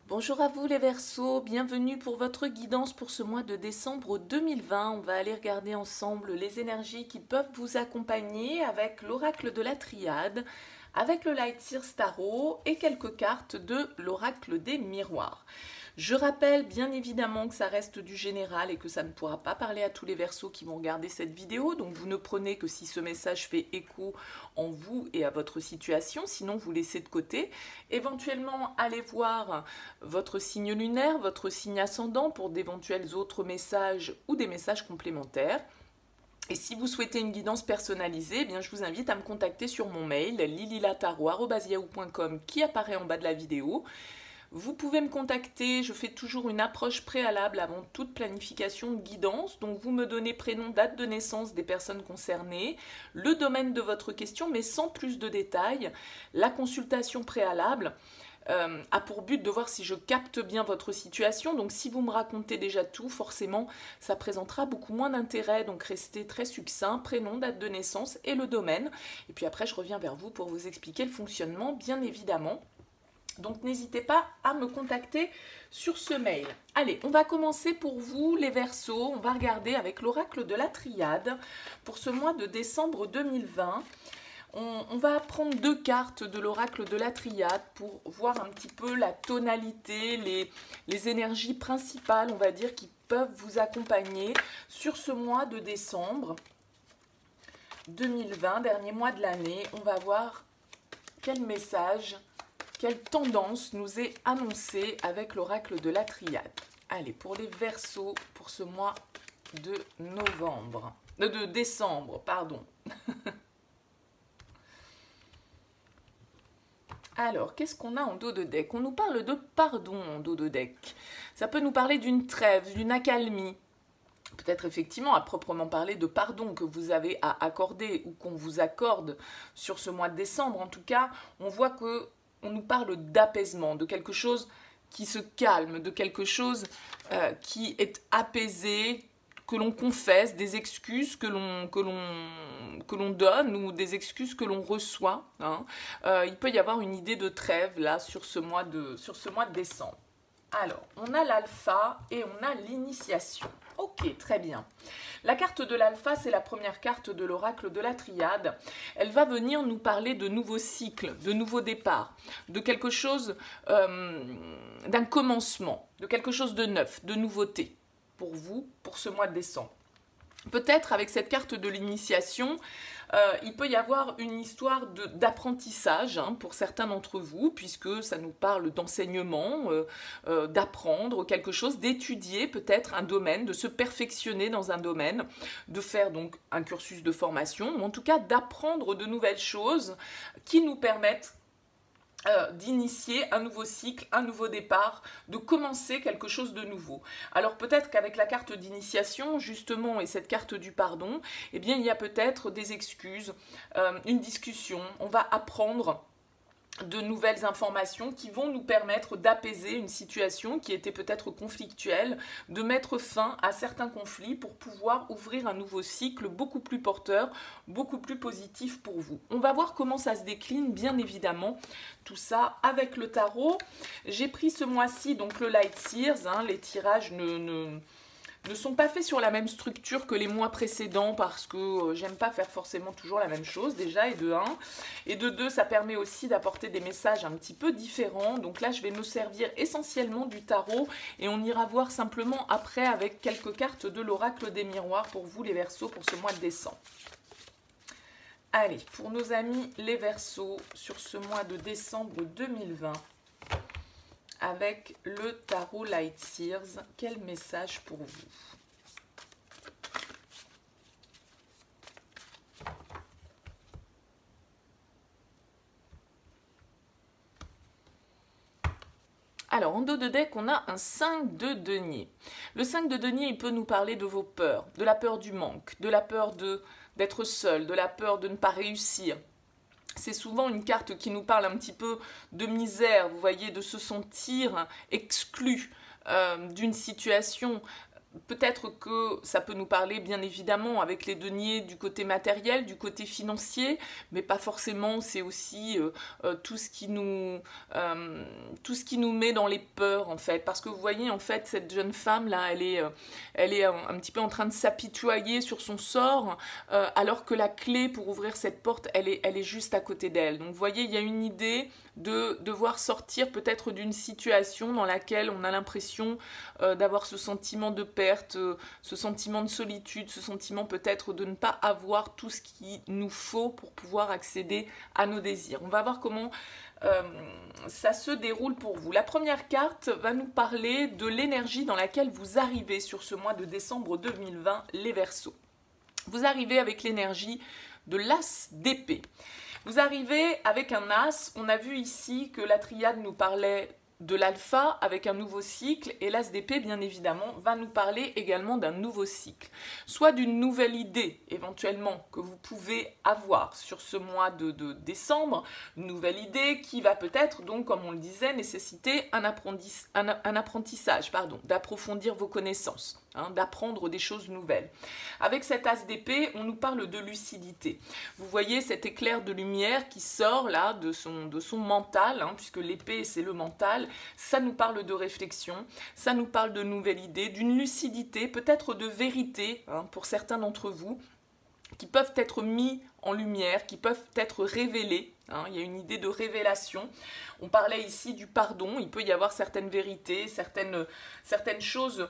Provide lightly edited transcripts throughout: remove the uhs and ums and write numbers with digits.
Bonjour à vous les Verseaux, bienvenue pour votre guidance pour ce mois de décembre 2020. On va aller regarder ensemble les énergies qui peuvent vous accompagner avec l'oracle de la Triade, avec le Light Seers Tarot et quelques cartes de l'oracle des miroirs. Je rappelle bien évidemment que ça reste du général et que ça ne pourra pas parler à tous les Verseaux qui vont regarder cette vidéo, donc vous ne prenez que si ce message fait écho en vous et à votre situation, sinon vous laissez de côté. Éventuellement, allez voir votre signe lunaire, votre signe ascendant pour d'éventuels autres messages ou des messages complémentaires. Et si vous souhaitez une guidance personnalisée, eh bien je vous invite à me contacter sur mon mail lililatarot@yahoo.com qui apparaît en bas de la vidéo. Vous pouvez me contacter, je fais toujours une approche préalable avant toute planification de guidance. Donc vous me donnez prénom, date de naissance des personnes concernées, le domaine de votre question, mais sans plus de détails. La consultation préalable a pour but de voir si je capte bien votre situation. Donc si vous me racontez déjà tout, forcément, ça présentera beaucoup moins d'intérêt. Donc restez très succinct, prénom, date de naissance et le domaine. Et puis après, je reviens vers vous pour vous expliquer le fonctionnement, bien évidemment. Donc n'hésitez pas à me contacter sur ce mail. Allez, on va commencer pour vous les Verseaux. On va regarder avec l'oracle de la Triade pour ce mois de décembre 2020. On va prendre deux cartes de l'oracle de la Triade pour voir un petit peu la tonalité, les énergies principales, on va dire, qui peuvent vous accompagner sur ce mois de décembre 2020, dernier mois de l'année. On va voir quel message, quelle tendance nous est annoncée avec l'oracle de la Triade. Allez, pour les Verseaux, pour ce mois de décembre, pardon. Alors, qu'est-ce qu'on a en dos de deck? On nous parle de pardon en dos de deck. Ça peut nous parler d'une trêve, d'une accalmie. Peut-être effectivement à proprement parler de pardon que vous avez à accorder ou qu'on vous accorde sur ce mois de décembre. En tout cas, on voit que on nous parle d'apaisement, de quelque chose qui se calme, de quelque chose qui est apaisé, que l'on confesse, des excuses que l'on donne ou des excuses que l'on reçoit. Hein. Il peut y avoir une idée de trêve là sur ce mois de décembre. Alors, on a l'alpha et on a l'initiation. Ok, très bien. La carte de l'alpha, c'est la première carte de l'oracle de la Triade. Elle va venir nous parler de nouveaux cycles, de nouveaux départs, de quelque chose, d'un commencement, de quelque chose de neuf, de nouveauté pour vous, pour ce mois de décembre. Peut-être avec cette carte de l'initiation, il peut y avoir une histoire d'apprentissage hein, pour certains d'entre vous, puisque ça nous parle d'enseignement, d'apprendre quelque chose, d'étudier peut-être un domaine, de se perfectionner dans un domaine, de faire donc un cursus de formation, ou en tout cas d'apprendre de nouvelles choses qui nous permettent d'initier un nouveau cycle, un nouveau départ, de commencer quelque chose de nouveau. Alors peut-être qu'avec la carte d'initiation, justement, et cette carte du pardon, eh bien il y a peut-être des excuses, une discussion, on va apprendre de nouvelles informations qui vont nous permettre d'apaiser une situation qui était peut-être conflictuelle, de mettre fin à certains conflits pour pouvoir ouvrir un nouveau cycle beaucoup plus porteur, beaucoup plus positif pour vous. On va voir comment ça se décline, bien évidemment, tout ça avec le tarot. J'ai pris ce mois-ci donc le Light Seers, hein, les tirages ne sont pas faits sur la même structure que les mois précédents parce que j'aime pas faire forcément toujours la même chose déjà, et de 1. Et de 2, ça permet aussi d'apporter des messages un petit peu différents. Donc là, je vais me servir essentiellement du tarot et on ira voir simplement après avec quelques cartes de l'oracle des miroirs pour vous les Verseaux pour ce mois de décembre. Allez, pour nos amis les Verseaux sur ce mois de décembre 2020. Avec le tarot Light Seers, quel message pour vous? Alors, en dos de deck, on a un 5 de denier. Le 5 de denier, il peut nous parler de vos peurs, de la peur du manque, de la peur d'être seul, de la peur de ne pas réussir. C'est souvent une carte qui nous parle un petit peu de misère, vous voyez, de se sentir exclu d'une situation peut-être que ça peut nous parler bien évidemment avec les deniers du côté matériel, du côté financier, mais pas forcément, c'est aussi tout ce qui nous met dans les peurs en fait. Parce que vous voyez en fait cette jeune femme là, elle est un petit peu en train de s'apitoyer sur son sort, alors que la clé pour ouvrir cette porte, elle est juste à côté d'elle. Donc vous voyez, il y a une idée de devoir sortir peut-être d'une situation dans laquelle on a l'impression d'avoir ce sentiment de perte, ce sentiment de solitude, ce sentiment peut-être de ne pas avoir tout ce qu'il nous faut pour pouvoir accéder à nos désirs. On va voir comment ça se déroule pour vous. La première carte va nous parler de l'énergie dans laquelle vous arrivez sur ce mois de décembre 2020, les Verseaux. Vous arrivez avec l'énergie de l'As d'épée. Vous arrivez avec un As, on a vu ici que la triade nous parlait de l'alpha avec un nouveau cycle, et l'As d'épée bien évidemment va nous parler également d'un nouveau cycle, soit d'une nouvelle idée éventuellement que vous pouvez avoir sur ce mois de décembre, une nouvelle idée qui va peut-être donc comme on le disait nécessiter un apprentissage, d'approfondir vos connaissances, d'apprendre des choses nouvelles. Avec cet As d'épée on nous parle de lucidité. Vous voyez cet éclair de lumière qui sort là de son mental, puisque l'épée c'est le mental. Ça nous parle de réflexion, ça nous parle de nouvelles idées, d'une lucidité, peut-être de vérité pour certains d'entre vous, qui peuvent être mis en lumière, qui peuvent être révélés. Il y a une idée de révélation. On parlait ici du pardon. Il peut y avoir certaines vérités, certaines choses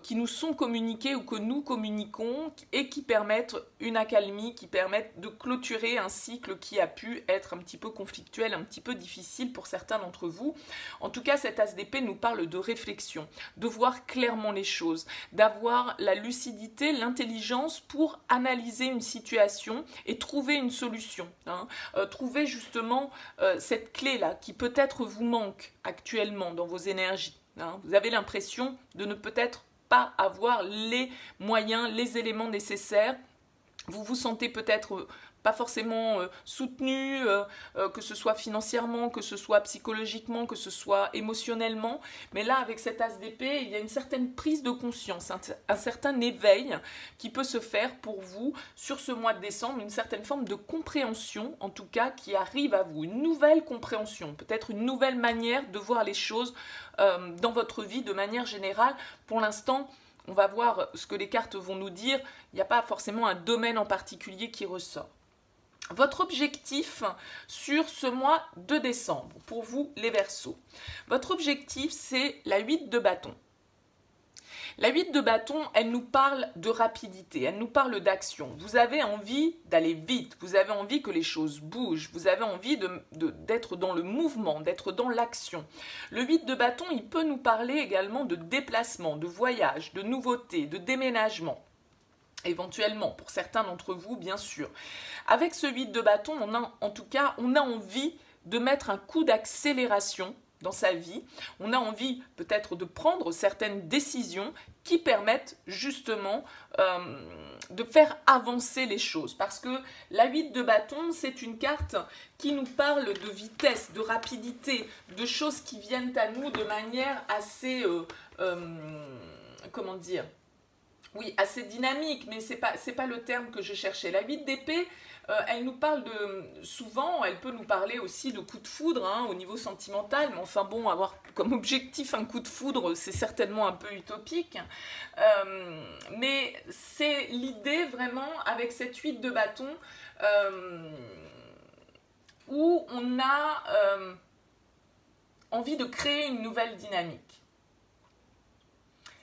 qui nous sont communiquées ou que nous communiquons et qui permettent une accalmie, qui permettent de clôturer un cycle qui a pu être un petit peu conflictuel, un petit peu difficile pour certains d'entre vous. En tout cas, cet As d'épée nous parle de réflexion, de voir clairement les choses, d'avoir la lucidité, l'intelligence pour analyser une situation et trouver une solution. Trouver justement cette clé-là qui peut-être vous manque actuellement dans vos énergies. Vous avez l'impression de ne peut-être pas avoir les moyens, les éléments nécessaires. Vous vous sentez peut-être pas forcément soutenu, que ce soit financièrement, que ce soit psychologiquement, que ce soit émotionnellement. Mais là, avec cet As d'épée, il y a une certaine prise de conscience, un certain éveil qui peut se faire pour vous sur ce mois de décembre, une certaine forme de compréhension, en tout cas, qui arrive à vous. Une nouvelle compréhension, peut-être une nouvelle manière de voir les choses dans votre vie de manière générale. Pour l'instant, on va voir ce que les cartes vont nous dire. Il n'y a pas forcément un domaine en particulier qui ressort. Votre objectif sur ce mois de décembre, pour vous les Verseaux, votre objectif c'est la 8 de bâton. La 8 de bâton, elle nous parle de rapidité, elle nous parle d'action. Vous avez envie d'aller vite, vous avez envie que les choses bougent, vous avez envie d'être dans le mouvement, d'être dans l'action. Le 8 de bâton, il peut nous parler également de déplacement, de voyage, de nouveauté, de déménagement. Éventuellement, pour certains d'entre vous, bien sûr. Avec ce 8 de bâton, on a envie de mettre un coup d'accélération dans sa vie. On a envie peut-être de prendre certaines décisions qui permettent justement de faire avancer les choses. Parce que la 8 de bâton, c'est une carte qui nous parle de vitesse, de rapidité, de choses qui viennent à nous de manière assez... comment dire ? Oui, assez dynamique, mais c'est pas le terme que je cherchais. La 8 d'épée, elle nous parle souvent, elle peut nous parler aussi de coup de foudre au niveau sentimental, mais enfin bon, avoir comme objectif un coup de foudre, c'est certainement un peu utopique. Mais c'est l'idée vraiment avec cette 8 de bâton où on a envie de créer une nouvelle dynamique.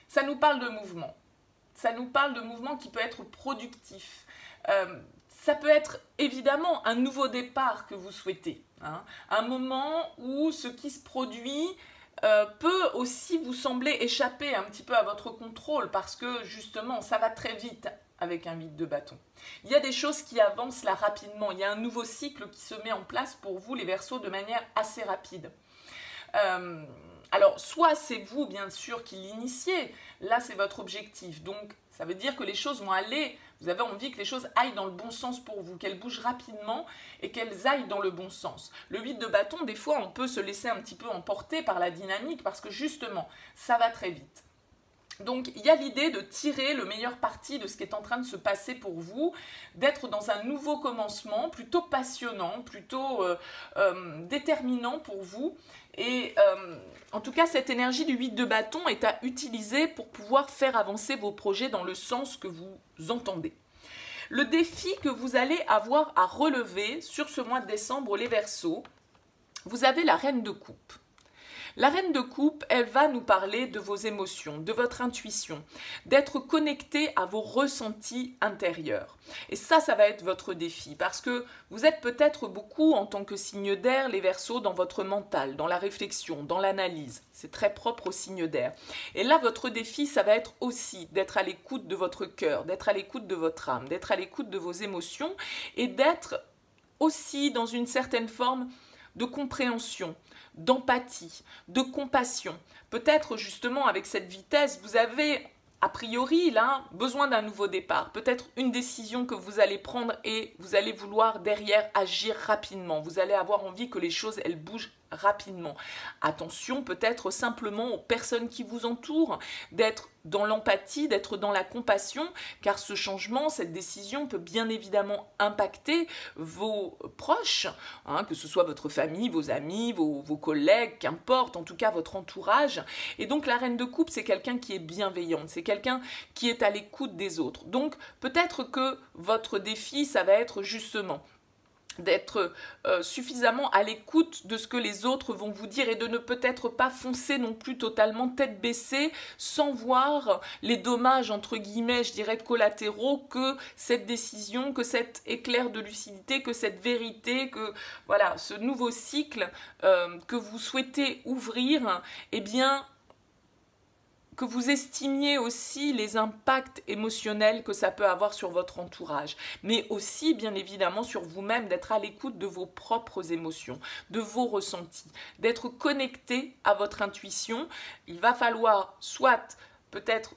Ça nous parle de mouvement. Ça nous parle de mouvement qui peut être productif. Ça peut être évidemment un nouveau départ que vous souhaitez. Un moment où ce qui se produit peut aussi vous sembler échapper un petit peu à votre contrôle parce que justement ça va très vite avec un 8 de bâton. Il y a des choses qui avancent là rapidement. Il y a un nouveau cycle qui se met en place pour vous les Verseaux de manière assez rapide. Alors, soit c'est vous, bien sûr, qui l'initiez, là c'est votre objectif, donc ça veut dire que les choses vont aller, vous avez envie que les choses aillent dans le bon sens pour vous, qu'elles bougent rapidement et qu'elles aillent dans le bon sens. Le 8 de bâton, des fois, on peut se laisser un petit peu emporter par la dynamique parce que justement, ça va très vite. Donc, il y a l'idée de tirer le meilleur parti de ce qui est en train de se passer pour vous, d'être dans un nouveau commencement, plutôt passionnant, plutôt déterminant pour vous. Et en tout cas, cette énergie du 8 de bâton est à utiliser pour pouvoir faire avancer vos projets dans le sens que vous entendez. Le défi que vous allez avoir à relever sur ce mois de décembre, les Verseaux, vous avez la reine de coupe. La reine de coupe, elle va nous parler de vos émotions, de votre intuition, d'être connecté à vos ressentis intérieurs. Et ça va être votre défi parce que vous êtes peut-être beaucoup en tant que signe d'air, les Verseaux, dans votre mental, dans la réflexion, dans l'analyse. C'est très propre au signe d'air. Et là, votre défi, ça va être aussi d'être à l'écoute de votre cœur, d'être à l'écoute de votre âme, d'être à l'écoute de vos émotions et d'être aussi dans une certaine forme de compréhension, d'empathie, de compassion. Peut-être justement avec cette vitesse, vous avez a priori là besoin d'un nouveau départ. Peut-être une décision que vous allez prendre et vous allez vouloir derrière agir rapidement. Vous allez avoir envie que les choses elles bougent rapidement. Attention peut-être simplement aux personnes qui vous entourent, d'être dans l'empathie, d'être dans la compassion, car ce changement, cette décision peut bien évidemment impacter vos proches, que ce soit votre famille, vos amis, vos collègues, qu'importe, en tout cas votre entourage. Et donc la reine de coupe, c'est quelqu'un qui est bienveillante, c'est quelqu'un qui est à l'écoute des autres. Donc peut-être que votre défi, ça va être justement d'être suffisamment à l'écoute de ce que les autres vont vous dire et de ne peut-être pas foncer non plus totalement tête baissée sans voir les dommages entre guillemets, je dirais collatéraux que cette décision, que cet éclair de lucidité, que cette vérité, que voilà, ce nouveau cycle que vous souhaitez ouvrir, eh bien que vous estimiez aussi les impacts émotionnels que ça peut avoir sur votre entourage, mais aussi bien évidemment sur vous-même, d'être à l'écoute de vos propres émotions, de vos ressentis, d'être connecté à votre intuition. Il va falloir soit peut-être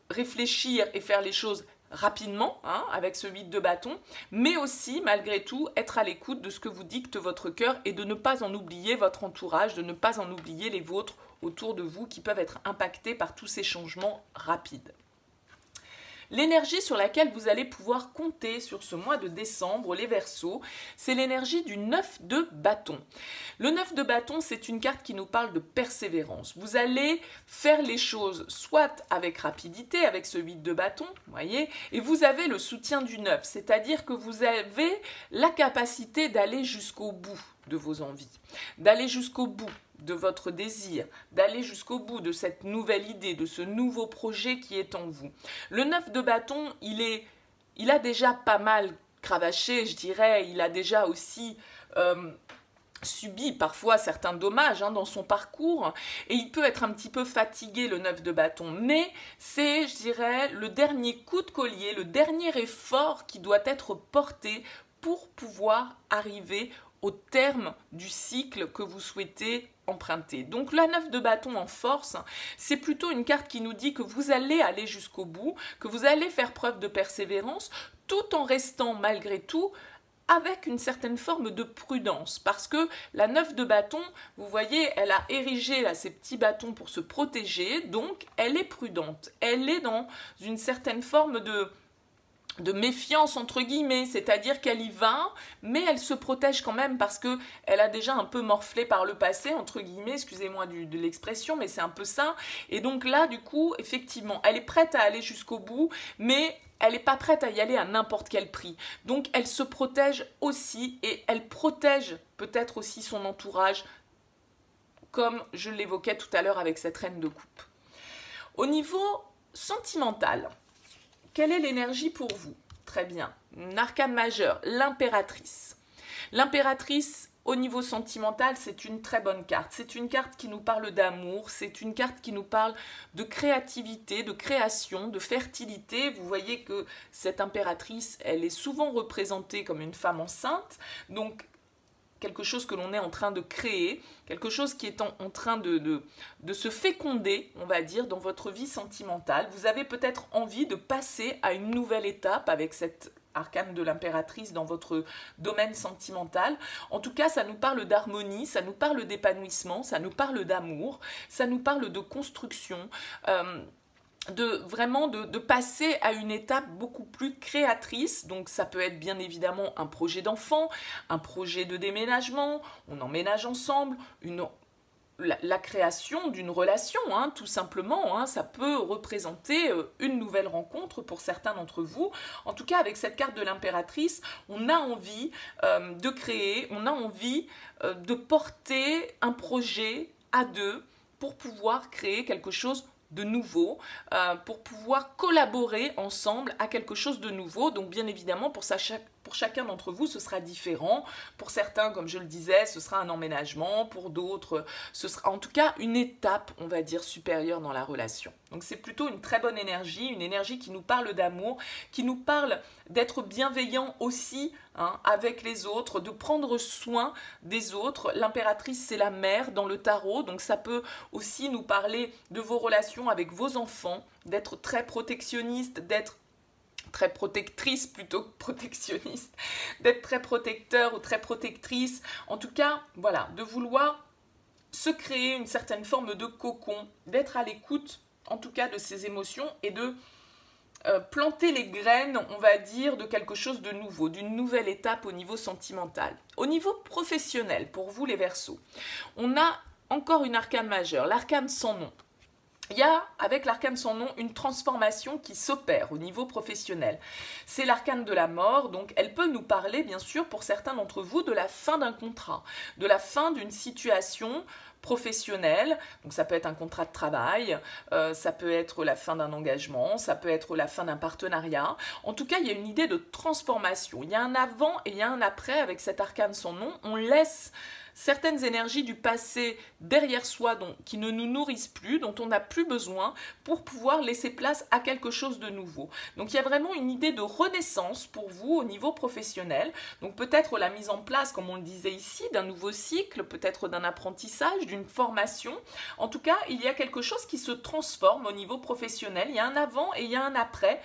réfléchir et faire les choses rapidement, avec ce 8 de bâton, mais aussi, malgré tout, être à l'écoute de ce que vous dicte votre cœur et de ne pas en oublier votre entourage, de ne pas en oublier les vôtres autour de vous qui peuvent être impactés par tous ces changements rapides. L'énergie sur laquelle vous allez pouvoir compter sur ce mois de décembre, les Verseaux, c'est l'énergie du 9 de bâton. Le 9 de bâton, c'est une carte qui nous parle de persévérance. Vous allez faire les choses soit avec rapidité, avec ce 8 de bâton, voyez, et vous avez le soutien du 9, c'est-à-dire que vous avez la capacité d'aller jusqu'au bout de vos envies, d'aller jusqu'au bout de votre désir, d'aller jusqu'au bout de cette nouvelle idée, de ce nouveau projet qui est en vous. Le 9 de bâton, il a déjà pas mal cravaché, je dirais, il a déjà aussi subi parfois certains dommages dans son parcours et il peut être un petit peu fatigué, le 9 de bâton, mais c'est, je dirais, le dernier coup de collier, le dernier effort qui doit être porté pour pouvoir arriver au terme du cycle que vous souhaitez emprunter. Donc la 9 de bâton en force, c'est plutôt une carte qui nous dit que vous allez aller jusqu'au bout, que vous allez faire preuve de persévérance, tout en restant malgré tout avec une certaine forme de prudence, parce que la 9 de bâton, vous voyez, elle a érigé là, ses petits bâtons pour se protéger, donc elle est prudente, elle est dans une certaine forme de méfiance entre guillemets, c'est-à-dire qu'elle y va, mais elle se protège quand même parce que elle a déjà un peu morflé par le passé, entre guillemets, excusez-moi de l'expression, mais c'est un peu ça. Et donc là, du coup, effectivement, elle est prête à aller jusqu'au bout, mais elle n'est pas prête à y aller à n'importe quel prix. Donc elle se protège aussi et elle protège peut-être aussi son entourage, comme je l'évoquais tout à l'heure avec cette reine de coupe. Au niveau sentimental, quelle est l'énergie pour vous? Très bien. Une arcane majeure, l'impératrice. L'impératrice, au niveau sentimental, c'est une très bonne carte. C'est une carte qui nous parle d'amour, c'est une carte qui nous parle de créativité, de création, de fertilité. Vous voyez que cette impératrice, elle est souvent représentée comme une femme enceinte, donc quelque chose que l'on est en train de créer, quelque chose qui est en train de se féconder, on va dire, dans votre vie sentimentale. Vous avez peut-être envie de passer à une nouvelle étape avec cette arcane de l'impératrice dans votre domaine sentimental. En tout cas, ça nous parle d'harmonie, ça nous parle d'épanouissement, ça nous parle d'amour, ça nous parle de construction. de passer à une étape beaucoup plus créatrice. Donc ça peut être bien évidemment un projet d'enfant, un projet de déménagement, on emménage ensemble, la création d'une relation, hein, tout simplement, hein, ça peut représenter une nouvelle rencontre pour certains d'entre vous. En tout cas, avec cette carte de l'impératrice, on a envie de créer, on a envie de porter un projet à deux pour pouvoir créer quelque chose de nouveau, pour pouvoir collaborer ensemble à quelque chose de nouveau. Donc bien évidemment, pour chacun d'entre vous, ce sera différent. Une certains, comme je le disais, ce sera un emménagement. Pour d'autres, ce sera en tout cas une étape, on va dire, supérieure dans la relation. Donc c'est plutôt une très bonne énergie, une énergie qui nous parle d'amour, qui nous parle d'être bienveillant aussi, hein, avec les autres, de prendre soin des autres. L'impératrice, c'est la mère dans le tarot, donc ça peut aussi nous parler de vos relations avec vos enfants, d'être très protectionniste, d'être très protectrice plutôt que protectionniste, d'être très protecteur ou très protectrice. En tout cas, voilà, de vouloir se créer une certaine forme de cocon, d'être à l'écoute, en tout cas, de ses émotions et de planter les graines, on va dire, de quelque chose de nouveau, d'une nouvelle étape au niveau sentimental. Au niveau professionnel, pour vous les Verseaux, on a encore une arcane majeure, l'arcane sans nom. Il y a, avec l'arcane sans nom, une transformation qui s'opère au niveau professionnel. C'est l'arcane de la mort, donc elle peut nous parler, bien sûr, pour certains d'entre vous, de la fin d'un contrat, de la fin d'une situation professionnelle. Donc ça peut être un contrat de travail, ça peut être la fin d'un engagement, ça peut être la fin d'un partenariat. En tout cas, il y a une idée de transformation. Il y a un avant et il y a un après avec cet arcane sans nom. On laisse certaines énergies du passé derrière soi qui ne nous nourrissent plus, dont on n'a plus besoin pour pouvoir laisser place à quelque chose de nouveau. Donc il y a vraiment une idée de renaissance pour vous au niveau professionnel. Donc peut-être la mise en place, comme on le disait ici, d'un nouveau cycle, peut-être d'un apprentissage, d'une formation. En tout cas, il y a quelque chose qui se transforme au niveau professionnel. Il y a un avant et il y a un après.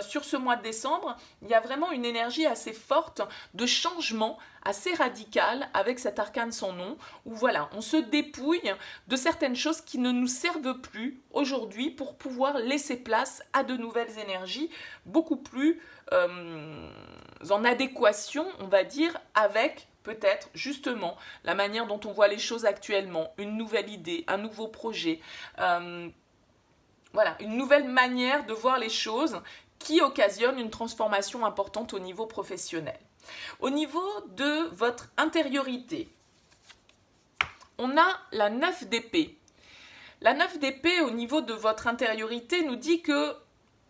Sur ce mois de décembre, il y a vraiment une énergie assez forte de changement, assez radical avec cet arcane sans nom, où voilà, on se dépouille de certaines choses qui ne nous servent plus aujourd'hui pour pouvoir laisser place à de nouvelles énergies beaucoup plus en adéquation, on va dire, avec peut-être justement la manière dont on voit les choses actuellement, une nouvelle idée, un nouveau projet, voilà, une nouvelle manière de voir les choses qui occasionne une transformation importante au niveau professionnel. Au niveau de votre intériorité, on a la 9 d'épée. La 9 d'épée au niveau de votre intériorité nous dit que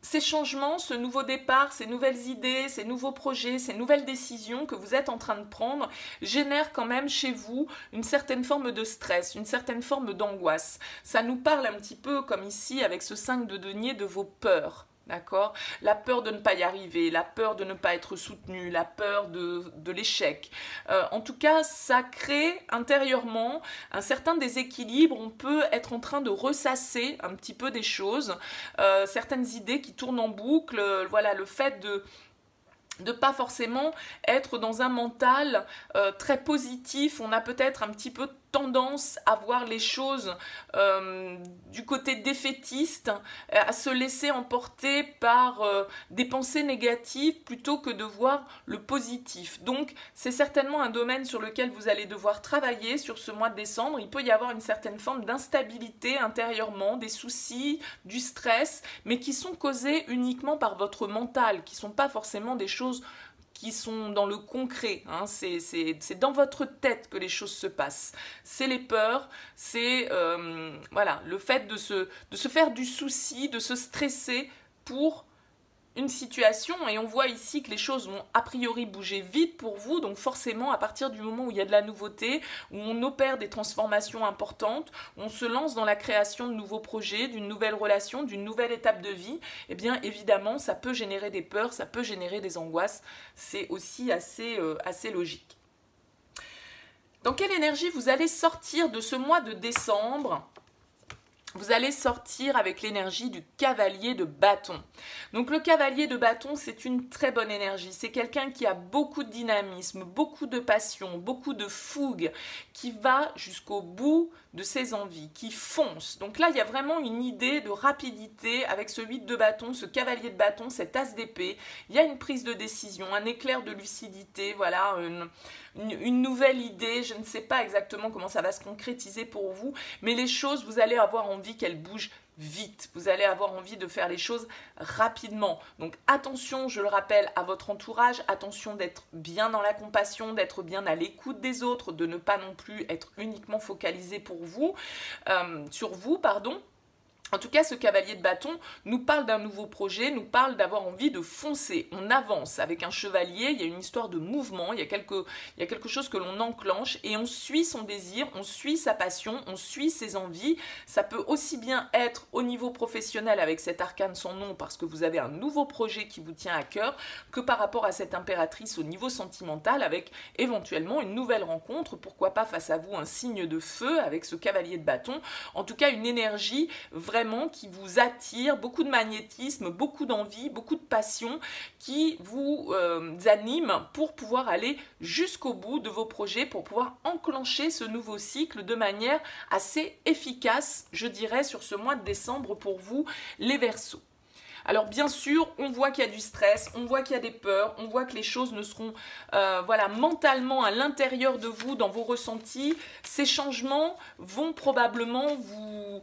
ces changements, ce nouveau départ, ces nouvelles idées, ces nouveaux projets, ces nouvelles décisions que vous êtes en train de prendre génèrent quand même chez vous une certaine forme de stress, une certaine forme d'angoisse. Ça nous parle un petit peu comme ici avec ce 5 de denier de vos peurs. D'accord? La peur de ne pas y arriver, la peur de ne pas être soutenu, la peur de l'échec. En tout cas, ça crée intérieurement un certain déséquilibre. On peut être en train de ressasser un petit peu des choses, certaines idées qui tournent en boucle. Voilà, le fait de pas forcément être dans un mental très positif. On a peut-être un petit peu tendance à voir les choses du côté défaitiste, à se laisser emporter par des pensées négatives plutôt que de voir le positif. Donc c'est certainement un domaine sur lequel vous allez devoir travailler sur ce mois de décembre. Il peut y avoir une certaine forme d'instabilité intérieurement, des soucis, du stress, mais qui sont causés uniquement par votre mental, qui ne sont pas forcément des choses qui sont dans le concret, hein. C'est dans votre tête que les choses se passent. C'est les peurs, c'est voilà, le fait de se faire du souci, de se stresser pour une situation, et on voit ici que les choses vont a priori bouger vite pour vous, donc forcément à partir du moment où il y a de la nouveauté, où on opère des transformations importantes, où on se lance dans la création de nouveaux projets, d'une nouvelle relation, d'une nouvelle étape de vie, et bien évidemment ça peut générer des peurs, ça peut générer des angoisses, c'est aussi assez logique. Dans quelle énergie vous allez sortir de ce mois de décembre ? vous allez sortir avec l'énergie du cavalier de bâton. Donc le cavalier de bâton, c'est une très bonne énergie. C'est quelqu'un qui a beaucoup de dynamisme, beaucoup de passion, beaucoup de fougue, qui va jusqu'au bout de ses envies, qui fonce. Donc là, il y a vraiment une idée de rapidité avec ce 8 de bâton, ce cavalier de bâton, cet as d'épée. Il y a une prise de décision, un éclair de lucidité, voilà, une nouvelle idée. Je ne sais pas exactement comment ça va se concrétiser pour vous, mais les choses, vous allez avoir envie qu'elles bougent vite. Vous allez avoir envie de faire les choses rapidement. Donc attention, je le rappelle, à votre entourage, attention d'être bien dans la compassion, d'être bien à l'écoute des autres, de ne pas non plus être uniquement focalisé sur vous, pardon. En tout cas, ce cavalier de bâton nous parle d'un nouveau projet, nous parle d'avoir envie de foncer. On avance avec un chevalier, il y a une histoire de mouvement, il y a quelque chose que l'on enclenche et on suit son désir, on suit sa passion, on suit ses envies. Ça peut aussi bien être au niveau professionnel avec cet arcane sans nom parce que vous avez un nouveau projet qui vous tient à cœur que par rapport à cette impératrice au niveau sentimental avec éventuellement une nouvelle rencontre, pourquoi pas face à vous un signe de feu avec ce cavalier de bâton. En tout cas, une énergie vraiment qui vous attire, beaucoup de magnétisme, beaucoup d'envie, beaucoup de passion qui vous anime pour pouvoir aller jusqu'au bout de vos projets, pour pouvoir enclencher ce nouveau cycle de manière assez efficace, je dirais, sur ce mois de décembre pour vous, les Verseaux. Alors bien sûr, on voit qu'il y a du stress, on voit qu'il y a des peurs, on voit que les choses ne seront voilà, mentalement à l'intérieur de vous, dans vos ressentis. Ces changements vont probablement vous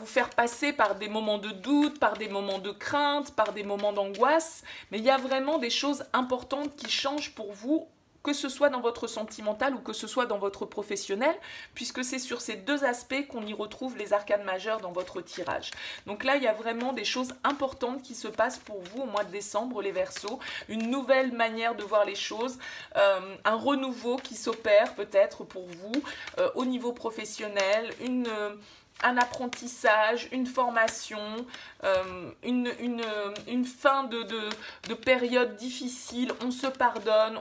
faire passer par des moments de doute, par des moments de crainte, par des moments d'angoisse. Mais il y a vraiment des choses importantes qui changent pour vous, que ce soit dans votre sentimental ou que ce soit dans votre professionnel, puisque c'est sur ces deux aspects qu'on y retrouve les arcanes majeures dans votre tirage. Donc là, il y a vraiment des choses importantes qui se passent pour vous au mois de décembre, les Verseaux. Une nouvelle manière de voir les choses, un renouveau qui s'opère peut-être pour vous au niveau professionnel, un apprentissage, une formation, une fin de période difficile, on se pardonne,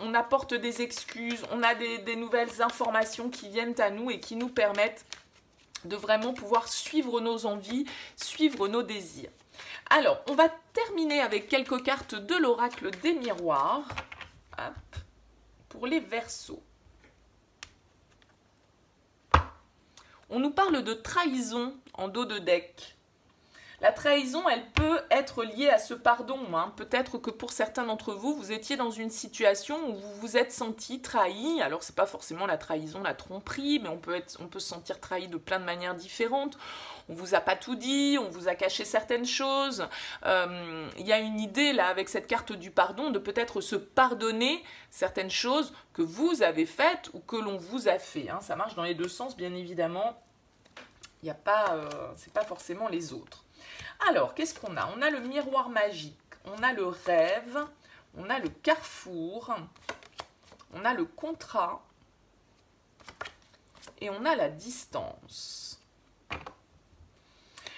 on apporte des excuses, on a des nouvelles informations qui viennent à nous et qui nous permettent de vraiment pouvoir suivre nos envies, suivre nos désirs. Alors, on va terminer avec quelques cartes de l'oracle des miroirs. Hop, pour les Verseaux. On nous parle de trahison en dos de deck. La trahison, elle peut être liée à ce pardon. Hein. Peut-être que pour certains d'entre vous, vous étiez dans une situation où vous vous êtes senti trahi. Alors, ce n'est pas forcément la trahison, la tromperie, mais on peut se sentir trahi de plein de manières différentes. On ne vous a pas tout dit, on vous a caché certaines choses. Il y a une idée, là, avec cette carte du pardon, de peut-être se pardonner certaines choses que vous avez faites ou que l'on vous a fait. Hein. Ça marche dans les deux sens, bien évidemment. C'est pas forcément les autres. Alors, qu'est-ce qu'on a? On a le miroir magique, on a le rêve, on a le carrefour, on a le contrat et on a la distance.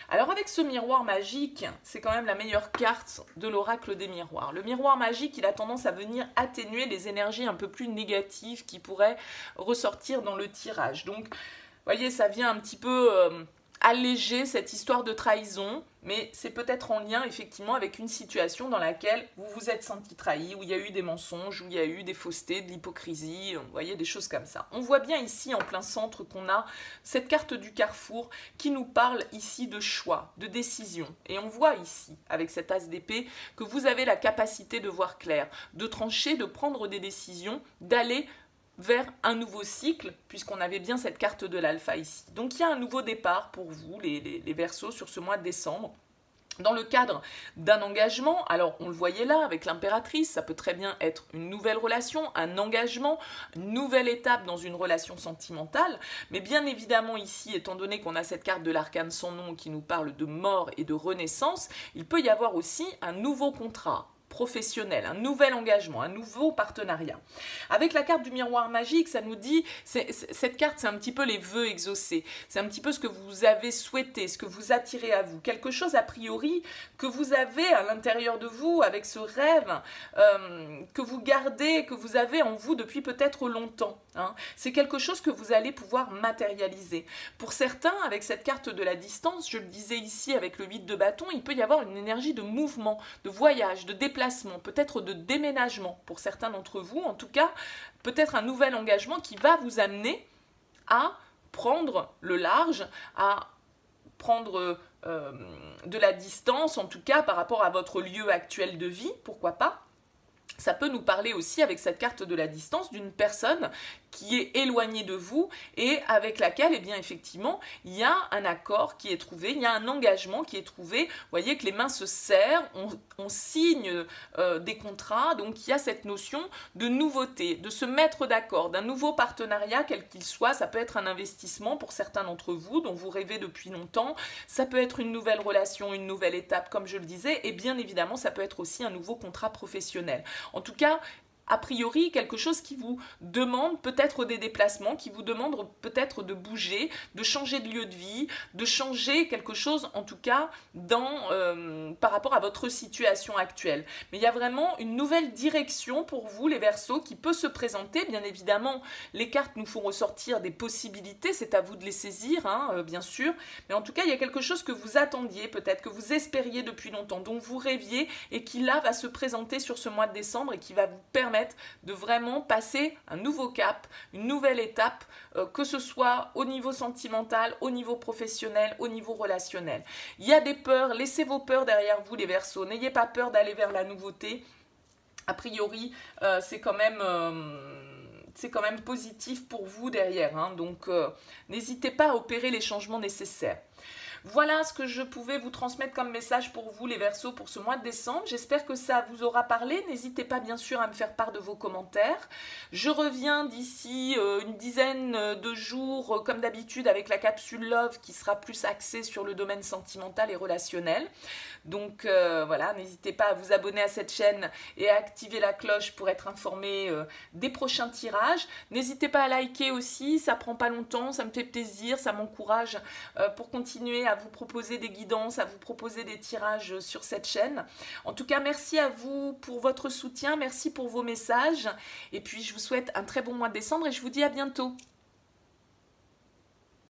Alors avec ce miroir magique, c'est quand même la meilleure carte de l'oracle des miroirs. Le miroir magique, il a tendance à venir atténuer les énergies un peu plus négatives qui pourraient ressortir dans le tirage. Donc, vous voyez, ça vient un petit peu alléger cette histoire de trahison, mais c'est peut-être en lien effectivement avec une situation dans laquelle vous vous êtes senti trahi, où il y a eu des mensonges, où il y a eu des faussetés, de l'hypocrisie, vous voyez, des choses comme ça. On voit bien ici en plein centre qu'on a cette carte du carrefour qui nous parle ici de choix, de décision. Et on voit ici, avec cet as d'épée, que vous avez la capacité de voir clair, de trancher, de prendre des décisions, d'aller vers un nouveau cycle, puisqu'on avait bien cette carte de l'alpha ici. Donc il y a un nouveau départ pour vous, les Verseaux, sur ce mois de décembre. Dans le cadre d'un engagement, alors on le voyait là avec l'impératrice, ça peut très bien être une nouvelle relation, un engagement, une nouvelle étape dans une relation sentimentale, mais bien évidemment ici, étant donné qu'on a cette carte de l'arcane sans nom qui nous parle de mort et de renaissance, il peut y avoir aussi un nouveau contrat. professionnel, un nouvel engagement, un nouveau partenariat. Avec la carte du miroir magique, ça nous dit, cette carte c'est un petit peu les vœux exaucés, c'est un petit peu ce que vous avez souhaité, ce que vous attirez à vous, quelque chose a priori que vous avez à l'intérieur de vous avec ce rêve que vous gardez, que vous avez en vous depuis peut-être longtemps. Hein. C'est quelque chose que vous allez pouvoir matérialiser. Pour certains, avec cette carte de la distance, je le disais ici avec le 8 de bâton, il peut y avoir une énergie de mouvement, de voyage, de déplacement, peut-être de déménagement pour certains d'entre vous, en tout cas, peut-être un nouvel engagement qui va vous amener à prendre le large, à prendre de la distance, en tout cas par rapport à votre lieu actuel de vie, pourquoi pas. Ça peut nous parler aussi avec cette carte de la distance d'une personne qui est éloignée de vous et avec laquelle, eh bien, effectivement, il y a un accord qui est trouvé, il y a un engagement qui est trouvé. Vous voyez que les mains se serrent, on signe des contrats, donc il y a cette notion de nouveauté, de se mettre d'accord, d'un nouveau partenariat, quel qu'il soit. Ça peut être un investissement pour certains d'entre vous dont vous rêvez depuis longtemps, ça peut être une nouvelle relation, une nouvelle étape, comme je le disais, et bien évidemment, ça peut être aussi un nouveau contrat professionnel. En tout cas, a priori, quelque chose qui vous demande peut-être des déplacements, qui vous demande peut-être de bouger, de changer de lieu de vie, de changer quelque chose, en tout cas, par rapport à votre situation actuelle. Mais il y a vraiment une nouvelle direction pour vous, les Verseaux, qui peut se présenter. Bien évidemment, les cartes nous font ressortir des possibilités, c'est à vous de les saisir, hein, bien sûr. Mais en tout cas, il y a quelque chose que vous attendiez, peut-être que vous espériez depuis longtemps, dont vous rêviez, et qui là va se présenter sur ce mois de décembre et qui va vous permettre de vraiment passer un nouveau cap, une nouvelle étape, que ce soit au niveau sentimental, au niveau professionnel, au niveau relationnel. Il y a des peurs, laissez vos peurs derrière vous les Verseaux, n'ayez pas peur d'aller vers la nouveauté. A priori, c'est quand même positif pour vous derrière, hein. Donc n'hésitez pas à opérer les changements nécessaires. Voilà ce que je pouvais vous transmettre comme message pour vous les Verseaux pour ce mois de décembre. J'espère que ça vous aura parlé. N'hésitez pas bien sûr à me faire part de vos commentaires. Je reviens d'ici une dizaine de jours comme d'habitude avec la capsule Love qui sera plus axée sur le domaine sentimental et relationnel. Donc voilà, n'hésitez pas à vous abonner à cette chaîne et à activer la cloche pour être informé des prochains tirages. N'hésitez pas à liker aussi, ça prend pas longtemps, ça me fait plaisir, ça m'encourage pour continuer à vous proposer des guidances, à vous proposer des tirages sur cette chaîne. En tout cas, merci à vous pour votre soutien, merci pour vos messages et puis je vous souhaite un très bon mois de décembre et je vous dis à bientôt.